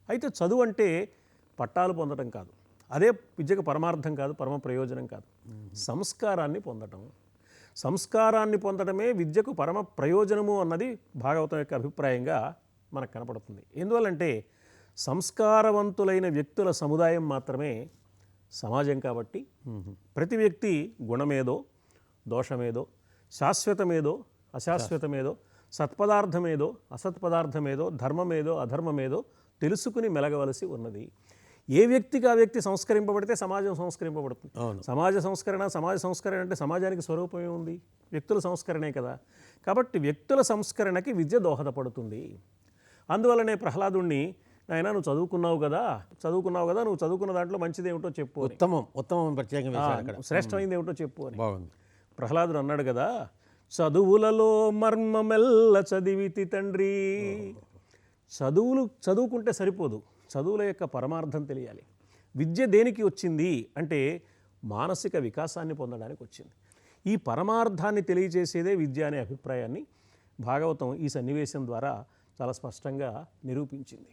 అయితే చదువు అంటే పట్టాలు పొందడం కాదు, అదే విద్యకు పరమార్థం కాదు, పరమ ప్రయోజనం కాదు. సంస్కారాన్ని పొందటం, సంస్కారాన్ని పొందడమే విద్యకు పరమ ప్రయోజనము అన్నది భాగవతం యొక్క అభిప్రాయంగా మనకు కనపడుతుంది. ఎందువల్లంటే సంస్కారవంతులైన వ్యక్తుల సముదాయం మాత్రమే సమాజం. కాబట్టి ప్రతి వ్యక్తి గుణమేదో దోషమేదో, శాశ్వతమేదో అశాశ్వతమేదో, సత్పదార్థమేదో అసత్పదార్థమేదో, ధర్మమేదో అధర్మమేదో తెలుసుకుని మెలగవలసి ఉన్నది. ఏ వ్యక్తికి ఆ వ్యక్తి సంస్కరింపబడితే సమాజం సంస్కరింపబడుతుంది. సమాజ సంస్కరణ అంటే సమాజానికి స్వరూపమే ఉంది, వ్యక్తుల సంస్కరణే కదా. కాబట్టి వ్యక్తుల సంస్కరణకి విద్య దోహదపడుతుంది. అందువల్లనే ప్రహ్లాదుణ్ణి, నాయన నువ్వు చదువుకున్నావు కదా, నువ్వు చదువుకున్న దాంట్లో మంచిది ఏమిటో చెప్పు, ఉత్తమం ప్రత్యేకంగా శ్రేష్టమైంది ఏమిటో చెప్పు అని ప్రహ్లాదుడు అన్నాడు కదా. చదువులలో మర్మమెల్ల చదివితి తండ్రి. చదువుకుంటే సరిపోదు, చదువుల యొక్క పరమార్థం తెలియాలి. విద్య దేనికి వచ్చింది అంటే మానసిక వికాసాన్ని పొందడానికి వచ్చింది. ఈ పరమార్థాన్ని తెలియజేసేదే విద్య అనే అభిప్రాయాన్ని భాగవతం ఈ సన్నివేశం ద్వారా చాలా స్పష్టంగా నిరూపించింది.